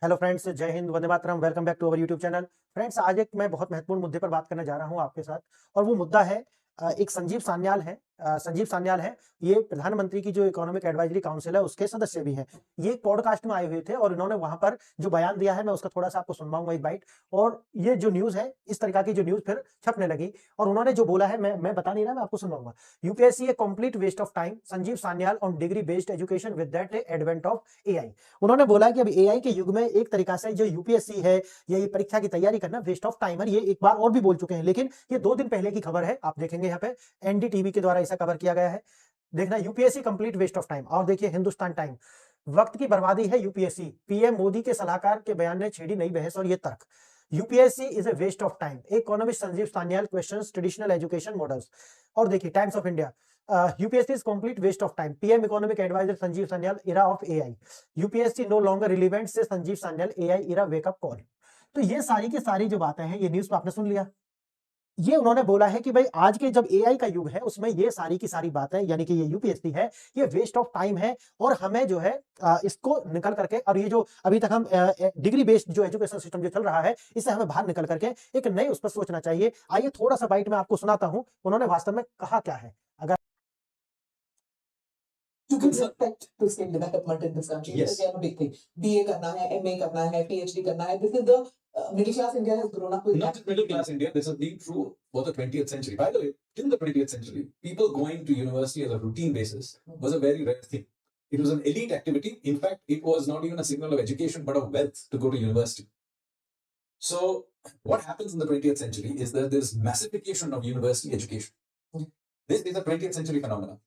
Hello friends, Jai Hind, Vande Mataram. Welcome back to our YouTube channel. Friends, आज एक मैं बहुत महत्वपूर्ण मुद्दे पर बात करने जा रहा हूं आपके साथ, और वो मुद्दा है एक संजीव सान्याल है। संजीव सान्याल है, ये प्रधानमंत्री की जो इकोनॉमिक एडवाइजरी काउंसिल है उसके सदस्य भी हैं। ये एक पॉडकास्ट में आए हुए थे और इन्होंने वहां पर जो बयान दिया है मैं उसका थोड़ा सा आपको सुनवाऊंगा एक बाइट। और ये जो न्यूज है, इस तरीका की जो न्यूज फिर छपने लगी, और उन्होंने जो बोला है मैं बता नहीं रहा, मैं आपको सुनवाऊंगा। UPSC a complete waste of time, Sanjeev Sanyal on degree based education with that advent of AI. उन्होंने बोला कि अब एआई के युग में एक तरीका से जो यूपीएससी है या ये परीक्षा की तैयारी करना वेस्ट ऑफ टाइम है। ये एक बार और भी बोल चुके हैं, लेकिन ये 2 दिन पहले की खबर है। आप देखेंगे यहाँ पे एनडीटीवी के द्वारा इसे कवर किया गया है। देखना, UPSC complete waste of time. और देखिए हिंदुस्तान टाइम, वक्त की बर्बादी है यूपीएससी, पीएम मोदी के सलाहकार के बयान ने छेड़ी नई बहस और ये तर्क। UPSC is a waste of time, economist Sanjeev Sanyal questions traditional education models. और देखिए Times of India, UPSC is complete waste of time, PM economic adviser Sanjeev Sanyal, era of AI. UPSC no longer relevant से Sanjeev Sanyal, AI era wake up call. तो ये सारी की सारी जो बातें हैं, ये न्यूज पे आपने सुन लिया। ये उन्होंने बोला है कि भाई आज के जब एआई का युग है उसमें ये सारी की सारी बातें, यानी कि ये यूपीएससी है, ये वेस्ट ऑफ टाइम है। और हमें जो है इसको निकल करके, और ये जो अभी तक हम डिग्री बेस्ड जो एजुकेशन सिस्टम जो चल रहा है, इससे हमें बाहर निकल करके एक नए उस पर सोचना चाहिए। आइए थोड़ा सा बाइट में आपको सुनाता हूं उन्होंने वास्तव में कहा क्या है। अगर to give respect to skill development in this country. Yes. This is a big thing. BA करना है, MA करना है, PhD करना है. This is the middle class India has grown up with. Not just middle class India, this has been true for the 20th century. By the way, till the 20th century, people going to university as a routine basis was a very rare thing. It was an elite activity. In fact, it was not even a signal of education, but of wealth to go to university. So, what happens in the 20th century is that there's massification of university education. This is a 20th century phenomenon.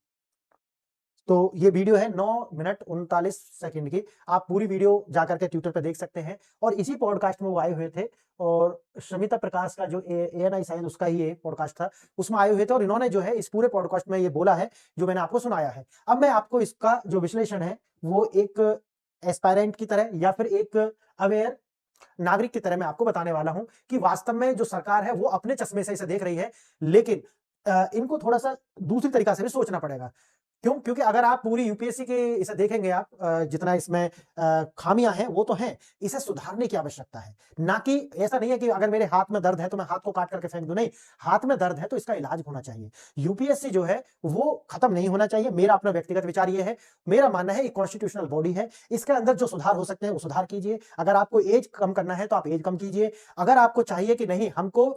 तो ये video है 9 minute 39 second की। आप पूरी video जाकर के Twitter पे देख सकते हैं। और इसी पॉडकास्ट में वो आए हुए थे, और शमिता प्रकाश का जो एएनआई शायद उसका ही ये पॉडकास्ट था, उसमें आए हुए थे। और इन्होंने जो है इस पूरे पॉडकास्ट में ये बोला है जो मैंने आपको सुनाया है। अब मैं आपको इसका जो विश्लेषण है वो एक एस्पायरेंट की तरह या फिर एक अवेयर नागरिक की तरह मैं आपको बताने वाला हूं कि वास्तव में जो सरकार है वो अपने चश्मे से इसे देख रही है, लेकिन इनको थोड़ा सा दूसरी तरीका से भी सोचना पड़ेगा। क्यों? क्योंकि अगर आप पूरी यूपीएससी के इसे देखेंगे, आप जितना इसमें खामियां हैं वो तो हैं, इसे सुधारने की आवश्यकता है। ना कि ऐसा नहीं है कि अगर मेरे हाथ में दर्द है तो मैं हाथ को काट करके फेंक दूं। नहीं, हाथ में दर्द है तो इसका इलाज होना चाहिए। यूपीएससी जो है वो खत्म नहीं होना चाहिए। मेरा अपना व्यक्तिगत विचार ये है, मेरा मानना है कॉन्स्टिट्यूशनल बॉडी है, इसके अंदर जो सुधार हो सकते हैं वो सुधार कीजिए। अगर आपको एज कम करना है तो आप एज कम कीजिए। अगर आपको चाहिए कि नहीं, हमको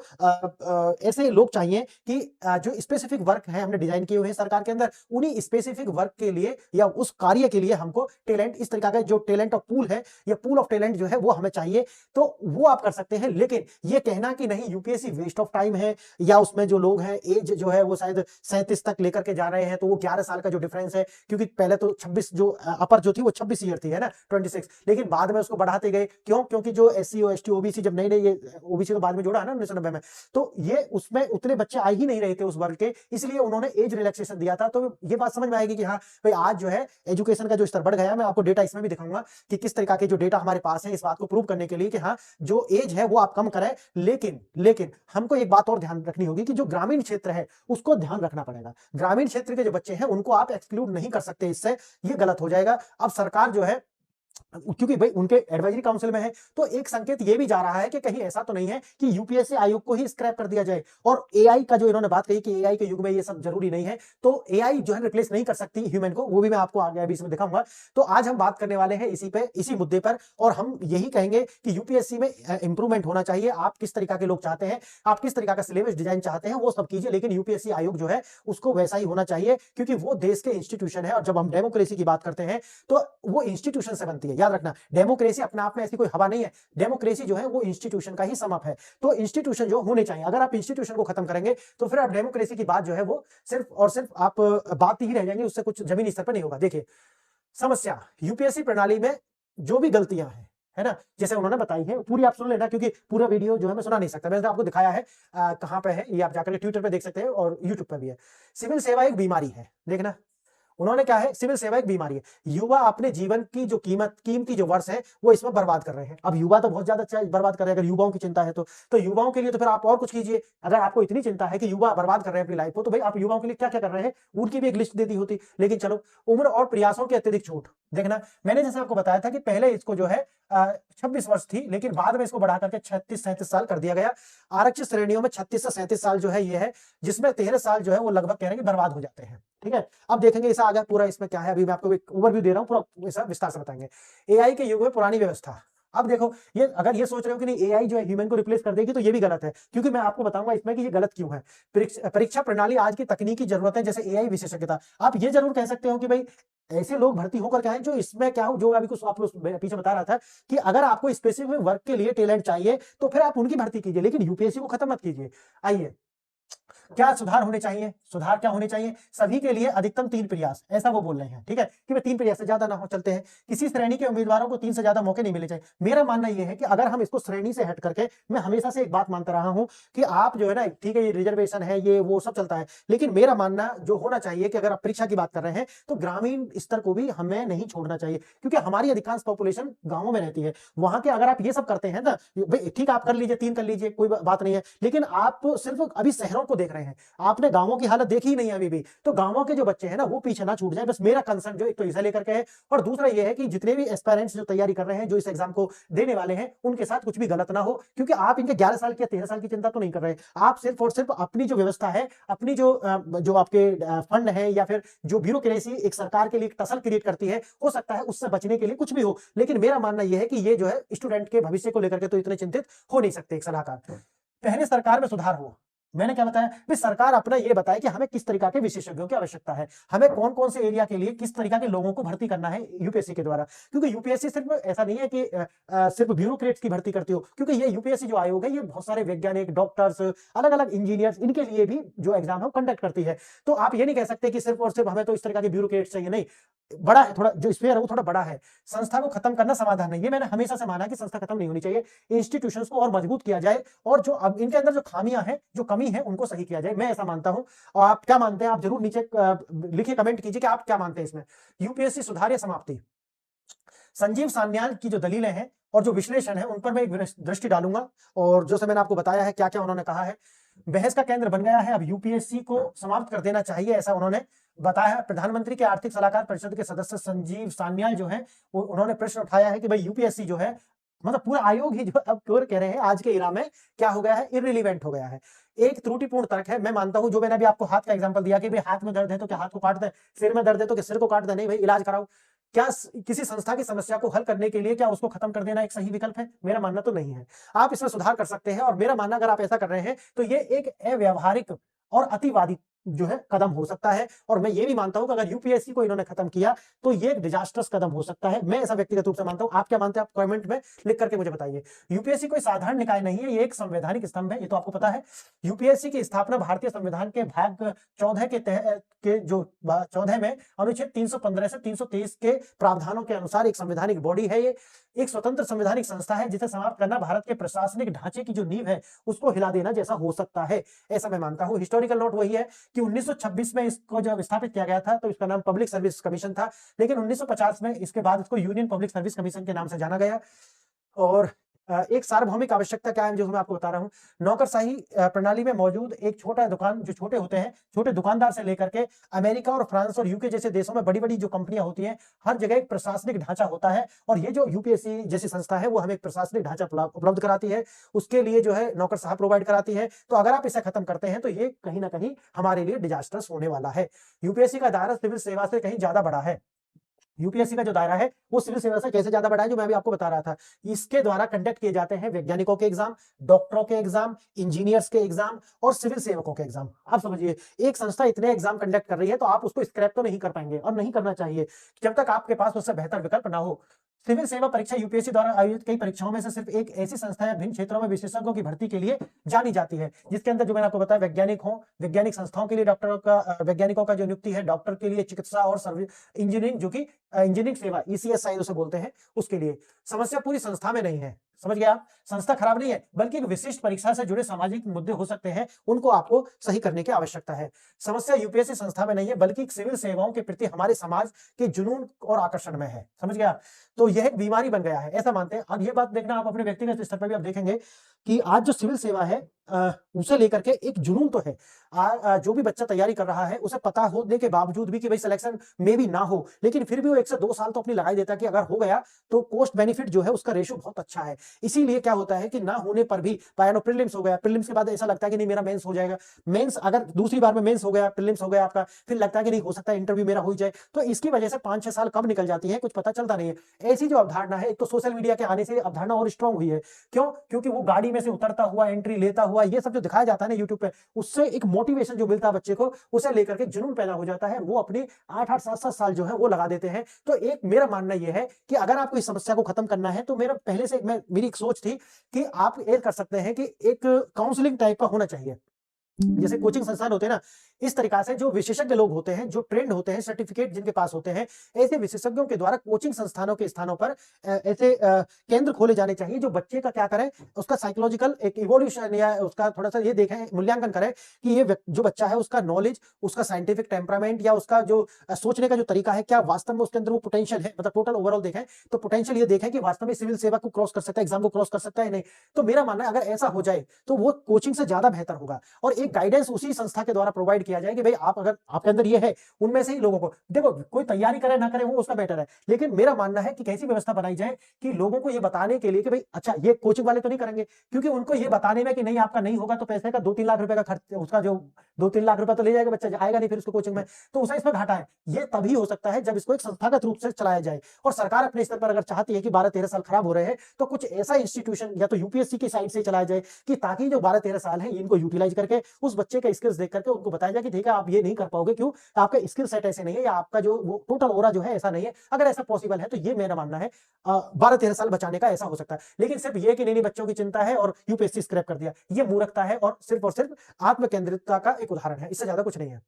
ऐसे लोग चाहिए कि जो स्पेसिफिक वर्क है हमने डिजाइन किए हुए हैं सरकार के अंदर, उन्हीं स्पेसिफिक वर्क के लिए या उस कार्य के लिए हमको टैलेंट, इस तरीका का जो टैलेंट ऑफ पूल है या पूल ऑफ टैलेंट जो है वो हमें चाहिए, तो वो आप कर सकते हैं। लेकिन ये कहना कि नहीं यूपीएससी वेस्ट ऑफ टाइम है, या उसमें जो लोग हैं एज जो है वो शायद 37 तक लेकर के जा रहे हैं, तो वो 11 साल का जो डिफरेंस है, क्योंकि पहले तो 26 जो अपर जो थी वो 26 ईयर थी, है ना, 26, लेकिन बाद में उसको बढ़ाते गए। क्यों? क्योंकि जो एससी एसटी ओबीसी जब नई नई, ये ओबीसी तो बाद में जोड़ा है ना 1990 में, तो ये उसमें उतने बच्चे आ ही नहीं रहे थे उस वर्ग के, इसलिए उन्होंने एज रिलैक्सेशन दिया था। तो ये बात समझ में आएगी कि हाँ भाई आज जो है एजुकेशन का जो स्तर बढ़ गया। मैं आपको डेटा इसमें भी दिखाऊंगा कि किस तरीका के जो डेटा हमारे पास है इस बात को प्रूव करने के लिए कि हाँ जो एज है वो आप कम करें। लेकिन हमको एक बात और ध्यान रखनी होगी कि जो ग्रामीण क्षेत्र है उसको ध्यान रखना पड़ेगा। ग्रामीण क्षेत्र के जो बच्चे हैं उनको आप एक्सक्लूड नहीं कर सकते, इससे ये गलत हो जाएगा। अब सरकार जो है, क्योंकि भाई उनके एडवाइजरी काउंसिल में है, तो एक संकेत ये भी जा रहा है कि कहीं ऐसा तो नहीं है कि यूपीएससी आयोग को ही स्क्रैप कर दिया जाए। और एआई का जो इन्होंने बात कही कि एआई के युग में ये सब जरूरी नहीं है, तो एआई जो है रिप्लेस नहीं कर सकती ह्यूमन को, वो भी मैं आपको आगे अभी इसमें दिखाऊंगा। तो आज हम बात करने वाले हैं इसी मुद्दे पर, और हम यही कहेंगे कि यूपीएससी में इंप्रूवमेंट होना चाहिए। आप किस तरीका के लोग चाहते हैं, आप किस तरीका का सिलेबस डिजाइन चाहते हैं, वो सब कीजिए, लेकिन यूपीएससी आयोग जो है उसको वैसा ही होना चाहिए, क्योंकि वो देश के इंस्टीट्यूशन है। और जब हम डेमोक्रेसी की बात करते हैं तो वो इंस्टीट्यूशन से बनती है। याद रखना, डेमोक्रेसी अपने आप में ऐसी कोई हवा नहीं है, डेमोक्रेसी जो है वो इंस्टीट्यूशन का ही सम अप है। तो इंस्टीट्यूशन जो होने चाहिए, अगर आप इंस्टीट्यूशन को खत्म करेंगे तो फिर आप डेमोक्रेसी की बात जो है वो सिर्फ और सिर्फ आप बात ही रह जाएंगे, उससे कुछ जमीनी स्तर पर नहीं होगा। देखिए समस्या यूपीएससी प्रणाली में जो भी गलतियां हैं, है ना, जैसे उन्होंने बताई है, पूरी आप सुन लेना, क्योंकि पूरा वीडियो जो है मैं सुना नहीं सकता। मैंने आपको दिखाया है कहां पे है, ये आप जाकर के ट्विटर पे देख सकते हैं और यूट्यूब पे भी है। सिविल सेवा एक बीमारी है, देखना। उन्होंने क्या है, सिविल सेवा एक बीमारी है। युवा अपने जीवन की जो कीमती जो वर्ष है वो इसमें बर्बाद कर रहे हैं। अब युवा तो बहुत ज्यादा बर्बाद कर रहे हैं। अगर युवाओं की चिंता है तो युवाओं के लिए तो फिर आप और कुछ कीजिए। अगर आपको इतनी चिंता है कि युवा बर्बाद कर रहे हैं अपनी लाइफ को, तो भाई आप युवाओं के लिए क्या क्या कर रहे हैं उनकी भी एक लिस्ट दे दी होती। लेकिन चलो, उम्र और प्रयासों की अत्यधिक छूट। देखना, मैंने जैसे आपको बताया था कि पहले इसको जो है 26 वर्ष थी, लेकिन बाद में इसको बढ़ा करके 36-37 साल कर दिया गया। आरक्षित श्रेणियों में 36 से 37 साल जो है ये है, जिसमें 13 साल जो है वो लगभग कह रहे हैं कि बर्बाद हो जाते हैं। ठीक है, अब देखेंगे इसे आगे पूरा इसमें क्या है। अभी मैं आपको एक ओवरव्यू दे रहा हूं, पूरा इसे विस्तार से बताएंगे। एआई के युग में पुरानी व्यवस्था। अब देखो, ये अगर ये सोच रहे हो कि नहीं एआई जो है ह्यूमन को रिप्लेस कर देगी, तो ये भी गलत है, क्योंकि मैं आपको बताऊंगा इसमें कि ये गलत क्यों है। परीक्षा प्रणाली आज की तकनीकी जरूरतें जैसे एआई विशेषज्ञता, आप ये जरूर कह सकते हो कि भाई ऐसे लोग भर्ती होकर क्या है जो इसमें क्या हो, जो अभी कुछ आपको पीछे बता रहा था कि अगर आपको स्पेसिफिक वर्क के लिए टैलेंट चाहिए तो फिर आप उनकी भर्ती कीजिए, लेकिन यूपीएससी को खत्म मत कीजिए। आइए, क्या सुधार होने चाहिए? सुधार क्या होने चाहिए? सभी के लिए अधिकतम 3 प्रयास, ऐसा वो बोल रहे हैं। ठीक है, कि भाई 3 प्रयास से ज्यादा ना हो। चलते हैं, किसी श्रेणी के उम्मीदवारों को 3 से ज्यादा मौके नहीं मिले चाहिए। मेरा मानना यह है कि अगर हम इसको श्रेणी से हट करके, मैं हमेशा से एक बात मानता रहा हूं कि आप जो है ना, ठीक है ये रिजर्वेशन है, ये वो सब चलता है, लेकिन मेरा मानना जो होना चाहिए कि अगर आप परीक्षा की बात कर रहे हैं तो ग्रामीण स्तर को भी हमें नहीं छोड़ना चाहिए, क्योंकि हमारी अधिकांश पॉपुलेशन गांवों में रहती है। वहां के अगर आप ये सब करते हैं ना, ठीक आप कर लीजिए, 3 कर लीजिए, कोई बात नहीं है, लेकिन आप सिर्फ अभी शहरों को देख रहे हैं, आपने गांवों की हालत देखी ही नहीं है अभी भी। तो गांवों के जो बच्चे हैं ना वो पीछे ना छूट जाए, बस मेरा कंसर्न जो एक तो इसे लेकर के है, और दूसरा ये है कि जितने भी एस्पायरेंट्स जो तैयारी कर रहे हैं, जो इस एग्जाम को देने वाले हैं, उनके साथ कुछ भी गलत ना हो, क्योंकि आप इनके 11 साल की या 13 साल की चिंता तो नहीं कर रहे। आप सिर्फ और सिर्फ अपनी जो व्यवस्था है, अपनी जो आपके फंड है, या फिर जो ब्यूरोक्रेसी एक सरकार के लिए टसल क्रिएट करती है, हो सकता है उससे बचने के लिए कुछ भी हो। लेकिन मेरा मानना यह है कि ये जो है स्टूडेंट के भविष्य को लेकर के तो इतने चिंतित हो नहीं सकते एक सलाहकार। पहले सरकार में सुधार हो। मैंने क्या बताया, भी सरकार अपना ये बताए कि हमें किस तरीका के विशेषज्ञों की आवश्यकता है, हमें कौन कौन से एरिया के लिए किस तरीका के लोगों को भर्ती करना है यूपीएससी के द्वारा। क्योंकि यूपीएससी सिर्फ ऐसा नहीं है कि सिर्फ ब्यूरोक्रेट्स की भर्ती करती हो, क्योंकि ये यूपीएससी जो आयोग है ये बहुत सारे वैज्ञानिक, डॉक्टर्स, अलग अलग इंजीनियर्स, इनके लिए भी जो एग्जाम है कंडक्ट करती है। तो आप ये नहीं कह सकते कि सिर्फ और सिर्फ हमें तो इस तरीका के ब्यूरोक्रेट्स चाहिए, नहीं, बड़ा है थोड़ा, जो स्फीयर है वो थोड़ा बड़ा है। संस्था को खत्म करना समाधान नहीं है, मैंने हमेशा से माना कि संस्था खत्म नहीं होनी चाहिए, इंस्टीट्यूशंस को और मजबूत किया जाए, और जो अब इनके अंदर जो खामियां हैं, जो कमी है, उनको सही किया जाए, मैं ऐसा मानता हूं। और आप क्या मानते हैं, आप जरूर नीचे लिखिए, कमेंट कीजिए कि आप क्या मानते हैं इसमें। यूपीएससी सुधार या समाप्ति। संजीव सान्याल की जो दलीलें हैं और जो विश्लेषण है उन पर मैं एक दृष्टि डालूंगा, और जो मैंने आपको बताया है क्या क्या उन्होंने कहा है। बहस का केंद्र बन गया है, अब यूपीएससी को समाप्त कर देना चाहिए, ऐसा उन्होंने बताया। प्रधानमंत्री के आर्थिक सलाहकार परिषद के सदस्य संजीव सान्याल जो है उन्होंने प्रश्न उठाया है कि भाई यूपीएससी जो है, मतलब पूरा आयोग ही जो अब कह रहे हैं आज के इरा में क्या हो गया है, इररिलेवेंट हो गया है। एक त्रुटिपूर्ण तर्क है, मैं मानता हूं, जो मैंने अभी आपको हाथ का एग्जांपल दिया कि भाई हाथ में दर्द है तो क्या हाथ को काट दे, सिर में दर्द है तो क्या सिर को काट दे, नहीं भाई इलाज कराओ। क्या किसी संस्था की समस्या को हल करने के लिए क्या उसको खत्म कर देना एक सही विकल्प है? मेरा मानना तो नहीं है। आप इसमें सुधार कर सकते हैं, और मेरा मानना अगर आप ऐसा कर रहे हैं तो ये एक अव्यावहारिक और अतिवादी जो है कदम हो सकता है। और मैं ये भी मानता हूं कि अगर यूपीएससी को इन्होंने खत्म किया तो ये एक डिजास्टर्स कदम हो सकता है। मैं ऐसा व्यक्तिगत रूप से मानता हूं। आप क्या मानते हैं, आप कमेंट में लिख करके मुझे बताइए। यूपीएससी कोई साधारण निकाय नहीं है, ये एक संवैधानिक स्तंभ है, ये तो आपको पता है। यूपीएससी की स्थापना भारतीय संविधान के भाग 14 के जो 14 में अनुच्छेद 315 से 323 के प्रावधानों के अनुसार एक संवैधानिक बॉडी है। ये एक स्वतंत्र संवैधानिक संस्था है, जिसे समाप्त करना भारत के प्रशासनिक ढांचे की जो नींव है उसको हिला देना जैसा हो सकता है, ऐसा मैं मानता हूं। हिस्टोरिकल नोट वही है कि 1926 में इसको जब स्थापित किया गया था तो इसका नाम पब्लिक सर्विस कमीशन था, लेकिन 1950 में इसके बाद इसको यूनियन पब्लिक सर्विस कमीशन के नाम से जाना गया। और एक सार्वभौमिक आवश्यकता क्या है जो मैं आपको बता रहा हूं, नौकरशाही प्रणाली में मौजूद एक छोटा दुकान, जो छोटे होते हैं, छोटे दुकानदार से लेकर के अमेरिका और फ्रांस और यूके जैसे देशों में बड़ी बड़ी जो कंपनियां होती हैं, हर जगह एक प्रशासनिक ढांचा होता है, और ये जो यूपीएससी जैसी संस्था है वो हमें एक प्रशासनिक ढांचा उपलब्ध कराती है, उसके लिए जो है नौकरशाह प्रोवाइड कराती है। तो अगर आप इसे खत्म करते हैं तो ये कहीं ना कहीं हमारे लिए डिजास्टर्स होने वाला है। यूपीएससी का दायरा सिविल सेवा से कहीं ज्यादा बड़ा है। यूपीएससी का जो दायरा है वो सिविल सेवा से कैसे ज्यादा बड़ा है, जो मैं अभी आपको बता रहा था। इसके द्वारा कंडक्ट किए जाते हैं वैज्ञानिकों के एग्जाम, डॉक्टरों के एग्जाम, इंजीनियर्स के एग्जाम और सिविल सेवकों के एग्जाम। आप समझिए, एक संस्था इतने एग्जाम कंडक्ट कर रही है तो आप उसको स्क्रैप तो नहीं कर पाएंगे, और नहीं करना चाहिए जब तक आपके पास उससे बेहतर विकल्प ना हो। सिविल सेवा परीक्षा यूपीएससी द्वारा आयोजित कई परीक्षाओं में से सिर्फ एक ऐसी संस्था है विभिन्न क्षेत्रों में विशेषज्ञों की भर्ती के लिए जानी जाती है, जिसके अंदर जो मैंने आपको बताया वैज्ञानिक हो, वैज्ञानिक संस्थाओं के लिए डॉक्टरों का, वैज्ञानिकों का जो नियुक्ति है, डॉक्टर के लिए चिकित्सा और सर्विस इंजीनियरिंग, जो कि इंजीनियरिंग सेवा ईसीएस शायद उसे बोलते हैं, उसके लिए। समस्या पूरी संस्था में नहीं है, समझ गए आप? संस्था खराब नहीं है, बल्कि एक विशिष्ट परीक्षा से जुड़े सामाजिक मुद्दे हो सकते हैं, उनको आपको सही करने की आवश्यकता है। समस्या यूपीएससी संस्था में नहीं है, बल्कि सिविल सेवाओं के प्रति हमारे समाज के जुनून और आकर्षण में है। समझ गए आप? तो यह एक बीमारी बन गया है, ऐसा मानते हैं। अब ये बात देखना आप अपने व्यक्तिगत स्तर पर भी आप देखेंगे कि आज जो सिविल सेवा है उसे लेकर के एक जुनून तो है। जो भी बच्चा तैयारी कर रहा है उसे पता होने के बावजूद भी कि भाई सिलेक्शन में भी ना हो, लेकिन फिर भी वो 1 से 2 साल तो अपनी लगा ही देता है कि अगर हो गया तो कॉस्ट बेनिफिट जो है उसका रेशियो बहुत अच्छा है। इसीलिए क्या होता है कि ना होने पर भी पायनो प्रीलिम्स हो गया, प्रीलिम्स के बाद ऐसा लगता है कि नहीं मेरा मेंस हो जाएगा, मेंस अगर दूसरी बार में मेंस हो गया, प्रीलिम्स हो गया आपका, फिर लगता है कि नहीं हो सकता है इंटरव्यू मेरा हो जाए। तो इसकी वजह से 5-6 साल कब निकल जाती है कुछ पता चलता नहीं है। ऐसी जो अवधारणा है, एक तो सोशल मीडिया के आने से अवधारणा और स्ट्रांग हुई है। क्यों? क्योंकि वो गाड़ी में से उतरता हुआ, एंट्री लेता हुआ, ये सब जो दिखाया जाता है ना यूट्यूब पे, उससे एक मोटिवेशन जो मिलता है बच्चे को, उसे लेकर के जुनून पैदा हो जाता है। वो अपनी 8-8 7-7 साल जो है वो लगा देते हैं। तो एक मेरा मानना यह है कि अगर आपको इस समस्या को खत्म करना है, तो मेरा पहले से मेरी एक सोच थी कि आप ये कर सकते हैं कि एक काउंसलिंग टाइप का होना चाहिए। जैसे कोचिंग संस्थान होते हैं ना, इस तरीका से जो विशेषज्ञ लोग होते हैं, जो ट्रेंड होते हैं, सर्टिफिकेट जिनके पास होते हैं, ऐसे विशेषज्ञों के द्वारा कोचिंग संस्थानों के स्थानों पर ऐसे केंद्र खोले जाने चाहिए जो बच्चे का क्या करें, उसका साइकोलॉजिकल एक इवोल्यूशन या उसका थोड़ा सा ये देखें, मूल्यांकन करें कि ये जो बच्चा है उसका नॉलेज, उसका साइंटिफिक टेम्परामेंट या उसका जो सोचने का जो तरीका है, क्या वास्तव में उसके अंदर वो पोटेंशियल है। मतलब टोटल ओवरऑल देखें तो पोटेंशियल ये देखें कि वास्तव में सिविल सेवा को क्रॉस कर सकता है, एग्जाम को क्रॉस कर सकता है नहीं। तो मेरा मानना है अगर ऐसा हो जाए तो वो कोचिंग से ज्यादा बेहतर होगा और एक गाइडेंस उसी संस्था के द्वारा प्रोवाइड किया जाए कि भाई आप अगर आपके अंदर ये है, उनमें से ही लोगों को देखो, कोई तैयारी करे ना करे वो उसका बेटर है, लेकिन मेरा मानना है कि कैसी व्यवस्था बनाई जाए कि लोगों को ये बताने के लिए कि भाई अच्छा ये कोचिंग वाले तो नहीं करेंगे, क्योंकि उनको ये बताने में कि नहीं आपका नहीं होगा तो पैसे का 2-3 लाख रुपए का खर्च, उसका जो 2-3 लाख रुपए तो ले जाएगा बच्चा, आएगा नहीं फिर उसको कोचिंग में, तो उसे इसमें घाटा है। ये तभी हो सकता है जब इसको एक संस्थागत रूप से चलाया जाए और सरकार अपने स्तर पर अगर चाहती है कि 12-13 साल खराब हो रहे हैं तो कुछ ऐसा इंस्टीट्यूशन या तो यूपीएससी की साइड से चलाया जाए कि ताकि जो 12-13 साल है इनको यूटिलाइज करके उस बच्चे का स्किल्स देख करके उनको बताया जाए कि ठीक है आप ये नहीं कर पाओगे, क्यों? आपका स्किल सेट ऐसे नहीं है या आपका जो वो टोटल ओरा जो है ऐसा नहीं है। अगर ऐसा पॉसिबल है तो ये मेरा मानना है 12-13 साल बचाने का ऐसा हो सकता है। लेकिन सिर्फ ये कि नहीं बच्चों की चिंता है और यूपीएससी स्क्रैप कर दिया, ये मूर्खता है और सिर्फ आत्मकेंद्रितता का एक उदाहरण है, इससे ज्यादा कुछ नहीं है।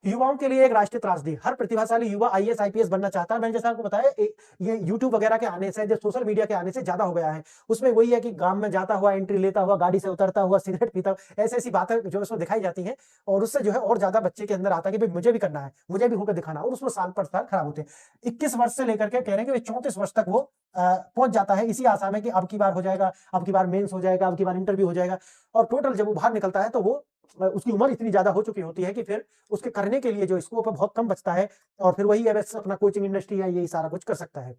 युवाओं के लिए एक राष्ट्रीय त्रासदी, हर प्रतिभाशाली युवा आईएएस आईपीएस बनना चाहता है। मैंने जैसा आपको बताया ये यूट्यूब वगैरह के आने से, जो सोशल मीडिया के आने से ज्यादा हो गया है। उसमें वही है कि गांव में जाता हुआ, एंट्री लेता हुआ, गाड़ी से उतरता हुआ, सिगरेट पीता हुआ, ऐसी बातें जो उसमें दिखाई जाती हैं और उससे जो है और ज्यादा बच्चे के अंदर आता है कि भाई मुझे भी करना है, मुझे भी होकर दिखाना, और उसमें साल पर साल खराब होते हैं। 21 वर्ष से लेकर के कह रहे हैं कि 34 वर्ष तक वो पहुंच जाता है इसी आशा में कि अब की बार हो जाएगा, अब की बार मेंस हो जाएगा, अब की बार इंटरव्यू हो जाएगा, और टोटल जब वो बाहर निकलता है तो वो उसकी उम्र इतनी ज्यादा हो चुकी होती है कि फिर उसके करने के लिए जो स्कोप है बहुत कम बचता है और फिर वही है बस अपना कोचिंग इंडस्ट्री है, यही सारा कुछ कर सकता है।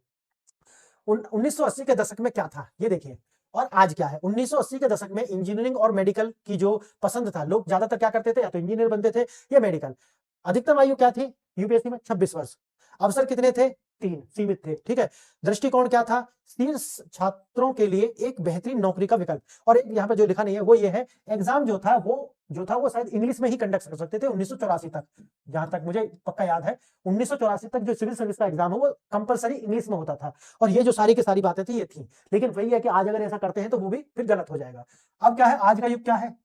1980 के दशक में क्या था ये देखिए और आज क्या है। 1980 के दशक में इंजीनियरिंग और मेडिकल की जो पसंद था, लोग ज्यादातर क्या करते थे, या तो इंजीनियर बनते थे या मेडिकल। अधिकतम आयु क्या थी यूपीएससी में? 26 वर्ष। अवसर कितने थे? 3 सीमित थे। ठीक है, दृष्टिकोण क्या था? शीर्ष छात्रों के लिए एक बेहतरीन नौकरी का विकल्प। और एक यहाँ पे जो लिखा नहीं है वो ये है, एग्जाम जो था वो शायद इंग्लिश में ही कंडक्ट कर सकते थे 1984 तक, जहां तक मुझे पक्का याद है। 1984 तक जो सिविल सर्विस का एग्जाम है वो कंपलसरी इंग्लिश में होता था और ये जो सारी की सारी बातें थी ये थी। लेकिन वही है कि आज अगर ऐसा करते हैं तो वो भी फिर गलत हो जाएगा। अब क्या है, आज का युग क्या है,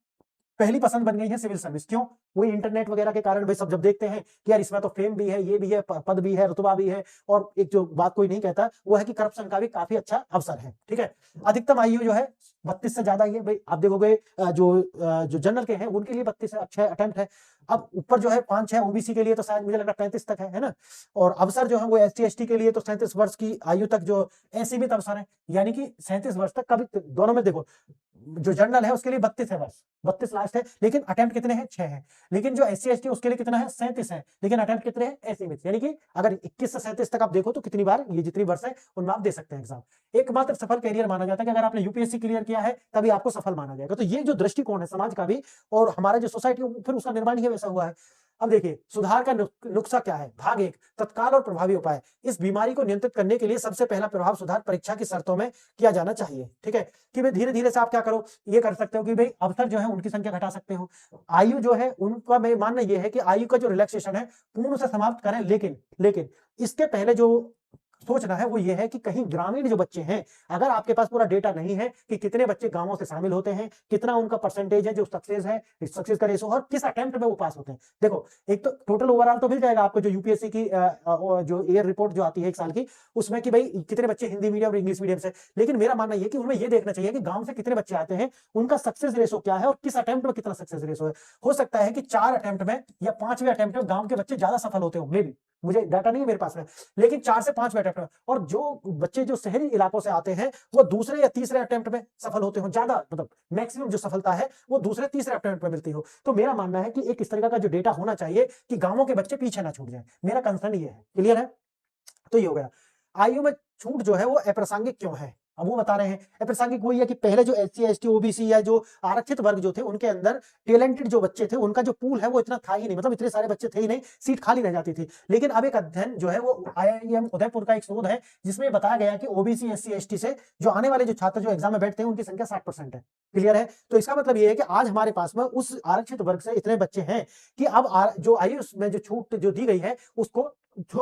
पहली पसंद बन गई है सिविल सर्विस। क्यों? वही इंटरनेट वगैरह के कारण भाई सब जब देखते हैं कि यार इसमें तो फेम भी है, ये भी है, पद भी है, रुतबा भी है, और एक जो बात कोई नहीं कहता वो है कि करप्शन का भी काफी अच्छा अवसर है। ठीक है, अधिकतम आयु जो है 32 से ज्यादा ही है भाई। आप देखोगे जो जनरल के हैं उनके लिए 32 से अच्छा अटेम्प्ट है। अब ऊपर जो है 5-6 ओबीसी के लिए तो शायद मुझे लग रहा है 35 तक है ना। और अवसर जो है वो एसटी एसटी के लिए तो 37 वर्ष की आयु तक जो असीमित अवसर है, यानी कि 37 वर्ष तक का भी दोनों में देखो। जो जनरल है उसके लिए 32 है, बस 32 लास्ट है, लेकिन अटेम्प्ट कितने हैं? 6 हैं। लेकिन जो एससी एसटी उसके लिए कितना है? 37 है, लेकिन अटेम्प्ट कितने हैं? असीमित। यानी कि अगर 21 से 37 तक आप देखो तो कितनी बार ये जितनी वर्ष है उनमें आप दे सकते हैं एग्जाम। एकमात्र सफल कैरियर माना जाता है कि अगर आपने यूपीएससी क्लियर किया है तभी आपको सफल माना जाएगा। तो ये जो दृष्टिकोण है समाज का भी और हमारा जो सोसाइटी फिर उसका निर्माण ही वैसा हुआ है। अब देखिए सुधार का नुस्खा क्या है। भाग 1, तत्काल और प्रभावी उपाय। इस बीमारी को नियंत्रित करने के लिए सबसे पहला प्रभाव सुधार परीक्षा की शर्तों में किया जाना चाहिए। ठीक है, कि भाई धीरे धीरे से आप क्या करो, ये कर सकते हो कि भाई अवसर जो है उनकी संख्या घटा सकते हो। आयु जो है उनका मैं मानना यह है कि आयु का जो रिलैक्सेशन है पूर्ण से समाप्त करें, लेकिन इसके पहले जो सोचना है वो ये है कि कहीं ग्रामीण जो बच्चे हैं, अगर आपके पास पूरा डेटा नहीं है कि कितने बच्चे गांवों से शामिल होते हैं, कितना उनका परसेंटेज है जो सक्सेस का रेशो, और किस अटेम्प्ट में वो पास होते हैं। देखो, एक तो टोटल ओवरऑल तो मिल जाएगा आपको जो यूपीएससी की जो ईयर रिपोर्ट जो आती है 1 साल की, उसमें कि भाई कितने बच्चे हिंदी मीडियम और इंग्लिश मीडियम से, लेकिन मेरा मानना यह कि उनमें ये देखना चाहिए कि गांव से कितने बच्चे आते हैं, उनका सक्सेस रेशो क्या है और किस अटेम्प्ट में कितना सक्सेस रेशो है। हो सकता है कि 4 अटेम्प्ट में या 5वें अटेम्प्ट में गांव के बच्चे ज्यादा सफल होते हो, मे बी, मुझे डाटा नहीं है मेरे पास में, लेकिन 4 से 5वें अटेम्प्ट में, और जो बच्चे जो शहरी इलाकों से आते हैं वो दूसरे या तीसरे अटेम्प्ट में सफल होते हो, ज्यादा मतलब मैक्सिमम जो सफलता है वो दूसरे तीसरे अटेम्प्ट में मिलती हो। तो मेरा मानना है कि एक इस तरह का जो डेटा होना चाहिए कि गांवों के बच्चे पीछे ना छूट जाए, मेरा कंसर्न ये है। क्लियर है? तो ये हो गया। आयु में छूट जो है वो अप्रासंगिक क्यों है, अब वो बता रहे हैं। अप्रासंगिक वही है कि पहले जो एससी एसटी ओबीसी या जो आरक्षित वर्ग जो थे उनके अंदर टैलेंटेड जो बच्चे थे उनका जो पूल है वो इतना था ही नहीं, मतलब इतने सारे बच्चे थे ही नहीं, सीट खाली रह जाती थी। लेकिन अब एक अध्ययन जो है वो आईआईएम उदयपुर का एक शोध है जिसमें बताया गया कि ओबीसी एससी एसटी से जो आने वाले जो छात्र जो एग्जाम में बैठते हैं उनकी संख्या 60% है। क्लियर है? तो इसका मतलब ये है कि आज हमारे पास में उस आरक्षित वर्ग से इतने बच्चे हैं कि अब जो आयु में जो छूट जो दी गई है उसको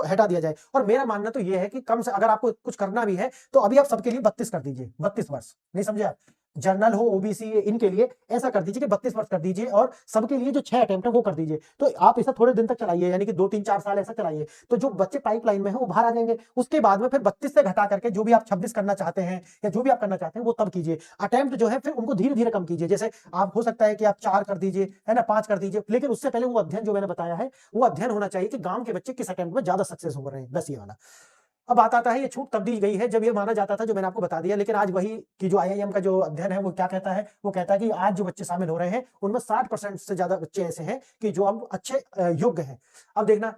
हटा दिया जाए। और मेरा मानना तो यह है कि कम से अगर आपको कुछ करना भी है तो अभी आप सबके लिए 32 कर दीजिए, 32 वर्ष, नहीं समझे आप? जनरल हो ओबीसी इनके लिए ऐसा कर दीजिए कि 32 वर्ष कर दीजिए, और सबके लिए जो 6 अटेम्प्ट है वो कर दीजिए। तो आप इसे थोड़े दिन तक चलाइए, यानी कि 2-3-4 साल ऐसा चलाइए, तो जो बच्चे पाइपलाइन में है वो बाहर आ जाएंगे। उसके बाद में फिर 32 से घटा करके जो भी आप 26 करना चाहते हैं या जो भी आप करना चाहते हैं वो तब कीजिए। अटेम्प्ट जो है फिर उनको धीरे धीरे कम कीजिए, जैसे आप हो सकता है कि आप 4 कर दीजिए, है ना, 5 कर दीजिए, लेकिन उससे पहले वो अध्ययन जो मैंने बताया है वो अध्ययन होना चाहिए कि गांव के बच्चे किस अटेम्प्ट में ज्यादा सक्सेस हो रहे हैं, बस ये वाला। अब बात आता है ये छूट तब दी गई है जब ये माना जाता था, जो मैंने आपको बता दिया, लेकिन आज वही कि जो आईआईएम का जो अध्ययन है वो क्या कहता है, वो कहता है कि आज जो बच्चे शामिल हो रहे हैं उनमें 60% से ज्यादा बच्चे ऐसे हैं कि जो अब अच्छे योग्य हैं। अब देखना,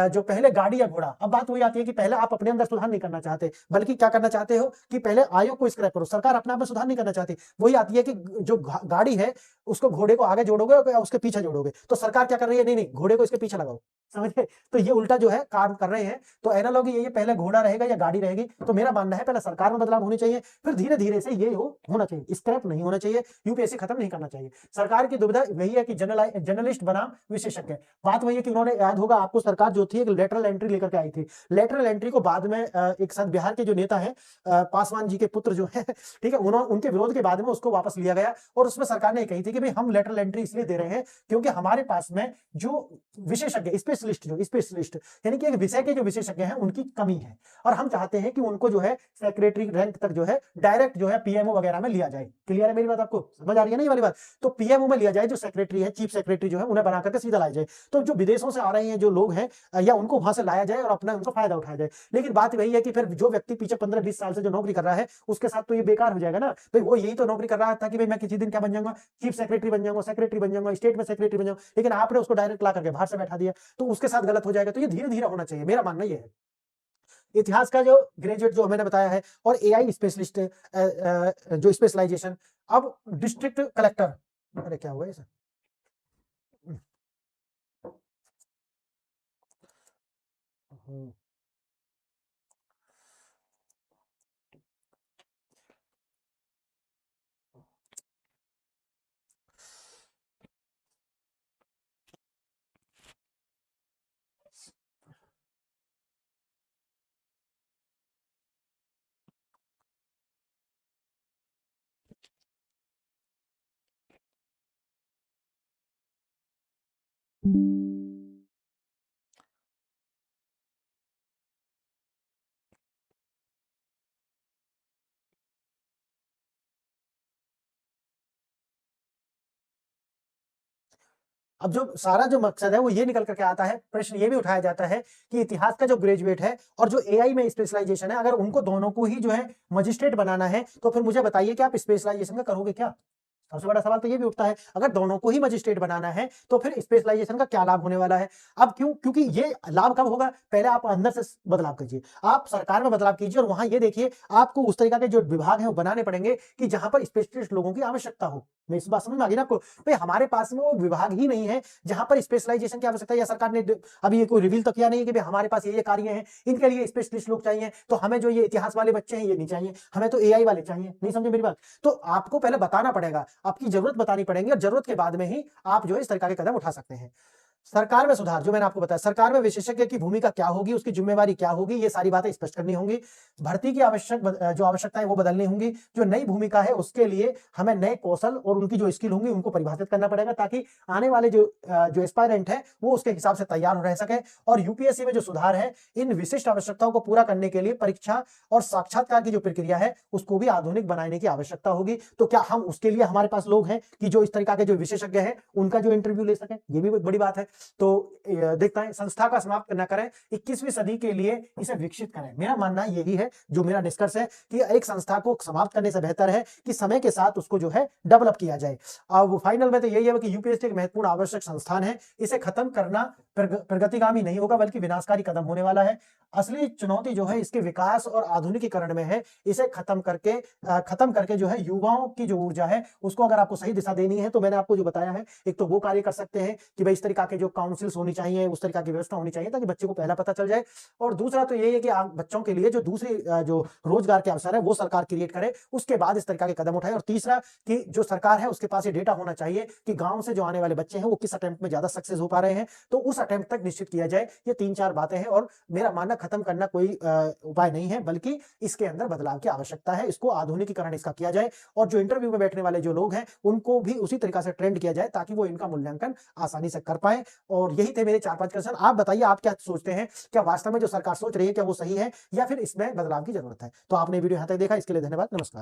जो पहले गाड़ी या घोड़ा, अब बात वही आती है कि पहले आप अपने अंदर सुधार नहीं करना चाहते, बल्कि क्या करना चाहते हो कि पहले आयोग को स्क्रैप करो। सरकार अपने आप में सुधार नहीं करना चाहती, वही आती है कि जो गाड़ी है उसको घोड़े को आगे जोड़ोगे या उसके पीछे जोड़ोगे, तो सरकार क्या कर रही है, नहीं नहीं घोड़े को इसके पीछे लगाओ, समझे? तो ये उल्टा जो है काम कर रहे हैं। तो एनालॉगी ये पहले घोड़ा रहेगा या गाड़ी रहेगी। तो मेरा मानना है पहले सरकार में बदलाव होनी चाहिए, फिर धीरे धीरे से ये होना चाहिए, स्क्रैप नहीं होना चाहिए, यूपीएससी खत्म नहीं करना चाहिए। सरकार की दुविधा वही है कि जर्नलिस्ट बनाम विशेषज्ञ। बात वही है कि उन्होंने, याद होगा आपको, सरकार जो थी एक लेटरल एंट्री लेकर के आई थी। लेटरल एंट्री को बाद में एक साथ बिहार के जो नेता है पासवान जी के पुत्र जो है, ठीक है, उनके विरोध के बाद में उसको वापस लिया गया, और उसमें सरकार ने कही थी कि भाई हम लेटरल एंट्री इसलिए दे रहे हैं क्योंकि हमारे पास में जो विशेषज्ञ स्पेशलिस्ट यानी कि एक विषय के जो विशेषज्ञ हैं उनकी कमी है, और हम चाहते हैं कि उनको जो है सेक्रेटरी रैंक तक जो है डायरेक्ट जो है पीएमओ वगैरह में लिया जाए। क्लियर है मेरी बात? आपको समझ आ रही है ना ये वाली बात? तो पीएमओ में लिया जाए, जो सेक्रेटरी है, चीफ सेक्रेटरी जो है उन्हें बना करके सीधा लाया जाए। तो जो विदेशों से आ रहे हैं जो लोग हैं या उनको वहां से लाया जाए और अपना उनको फायदा उठाया जाए। लेकिन बात वही है कि फिर जो व्यक्ति पीछे 15-20 साल से जो नौकरी कर रहा है उसके साथ तो ये बेकार हो जाएगा ना भाई। वो यही तो नौकरी कर रहा था कि भाई मैं किसी दिन क्या बन जाऊंगा, चीफ सेक्रेटरी बन जाऊंगा, सेक्रेटरी बन जाऊंगा, स्टेट में सेक्रेटरी बन जाऊंगा, लेकिन आपने उसको डायरेक्ट ला करके बाहर से बैठा दिया, तो उसके साथ गलत हो जाएगा। तो ये धीरे धीरे होना चाहिए, मेरा मानना ये है। इतिहास का जो ग्रेजुएट जो मैंने बताया है, और एआई स्पेशलिस्ट जो स्पेशलाइजेशन। अब डिस्ट्रिक्ट कलेक्टर, अरे क्या हुआ ये? अब जो सारा जो मकसद है वो ये निकल करके आता है, प्रश्न ये भी उठाया जाता है कि इतिहास का जो ग्रेजुएट है और जो एआई में स्पेशलाइजेशन है, अगर उनको दोनों को ही जो है मजिस्ट्रेट बनाना है तो फिर मुझे बताइए कि आप स्पेशलाइजेशन का करोगे क्या? सबसे बड़ा सवाल तो ये भी उठता है, अगर दोनों को ही मजिस्ट्रेट बनाना है तो फिर स्पेशलाइजेशन का क्या लाभ होने वाला है? अब क्यों? क्योंकि ये लाभ कब होगा? पहले आप अंदर से बदलाव कीजिए, आप सरकार में बदलाव कीजिए, और वहां ये देखिए आपको उस तरीका के जो विभाग हैं वो बनाने पड़ेंगे कि जहां पर स्पेशलिस्ट लोगों की आवश्यकता हो। मैं इस बात समझ में आ गई ना आपको? भाई हमारे पास में वो विभाग ही नहीं है जहां पर स्पेशलाइजेशन की आवश्यकता है, या सरकार ने अभी ये कोई रिवील तो किया नहीं कि भाई हमारे पास ये कार्य हैं, इनके लिए स्पेशलिस्ट लोग चाहिए, तो हमें जो ये इतिहास वाले बच्चे हैं ये नहीं चाहिए, हमें तो एआई वाले चाहिए। नहीं समझे मेरी बात? तो आपको पहले बताना पड़ेगा, आपकी जरूरत बतानी पड़ेगी, और जरूरत के बाद में ही आप जो है इस तरह के कदम उठा सकते हैं। सरकार में सुधार, जो मैंने आपको बताया, सरकार में विशेषज्ञ की भूमिका क्या होगी, उसकी जिम्मेवारी क्या होगी, ये सारी बातें स्पष्ट करनी होंगी। भर्ती की जो आवश्यकताएं वो बदलनी होंगी। जो नई भूमिका है उसके लिए हमें नए कौशल और उनकी जो स्किल होंगी उनको परिभाषित करना पड़ेगा, ताकि आने वाले जो एस्पायरेंट है वो उसके हिसाब से तैयार रह सके। और यूपीएससी में जो सुधार है, इन विशिष्ट आवश्यकताओं को पूरा करने के लिए परीक्षा और साक्षात्कार की जो प्रक्रिया है उसको भी आधुनिक बनाने की आवश्यकता होगी। तो क्या हम उसके लिए हमारे पास लोग हैं कि जो इस तरीका के जो विशेषज्ञ हैं उनका जो इंटरव्यू ले सकें, ये भी एक बड़ी बात है। तो देखता है, संस्था का समाप्त न करें, 21वीं सदी के लिए इसे विकसित करें। मेरा मानना यही है, जो मेरा निष्कर्ष है, कि एक संस्था को समाप्त करने से बेहतर है कि समय के साथ उसको जो है डेवलप किया जाए। अब फाइनल में तो यही है कि यूपीएससी एक महत्वपूर्ण आवश्यक संस्थान है, इसे खत्म करना प्रगतिगामी नहीं होगा बल्कि विनाशकारी कदम होने वाला है। असली चुनौती जो है इसके विकास और आधुनिकीकरण में है। इसे खत्म करके जो है युवाओं की जो ऊर्जा है उसको अगर आपको सही दिशा देनी है, तो मैंने आपको जो बताया है, एक तो वो कार्य कर सकते हैं कि भाई इस तरीका के जो काउंसिल्स होनी चाहिए, उस तरीका की व्यवस्था होनी चाहिए ताकि बच्चे को पहला पता चल जाए। और दूसरा तो यही है कि बच्चों के लिए जो दूसरी जो रोजगार के अवसर है वो सरकार क्रिएट करे, उसके बाद इस तरीका के कदम उठाए। और तीसरा कि जो सरकार है उसके पास ये डेटा होना चाहिए कि गांव से जो आने वाले बच्चे हैं वो किस अटेम्प्ट में ज्यादा सक्सेस हो पा रहे हैं, तो उस अटेम्प्ट तक निश्चित किया जाए। ये 3-4 बातें हैं और मेरा मानना खत्म करना कोई उपाय नहीं है, बल्कि इसके अंदर बदलाव की आवश्यकता है। इसको आधुनिकीकरण इसका किया जाए और जो इंटरव्यू में बैठने वाले जो लोग हैं उनको भी उसी तरीका से ट्रेंड किया जाए ताकि वो इनका मूल्यांकन आसानी से कर पाए। और यही थे मेरे 4-5 क्वेश्चन। आप बताइए, आप क्या सोचते हैं? क्या वास्तव में जो सरकार सोच रही है क्या वो सही है या फिर इसमें बदलाव की जरूरत है? तो आपने वीडियो यहां तक देखा, इसके लिए धन्यवाद। नमस्कार।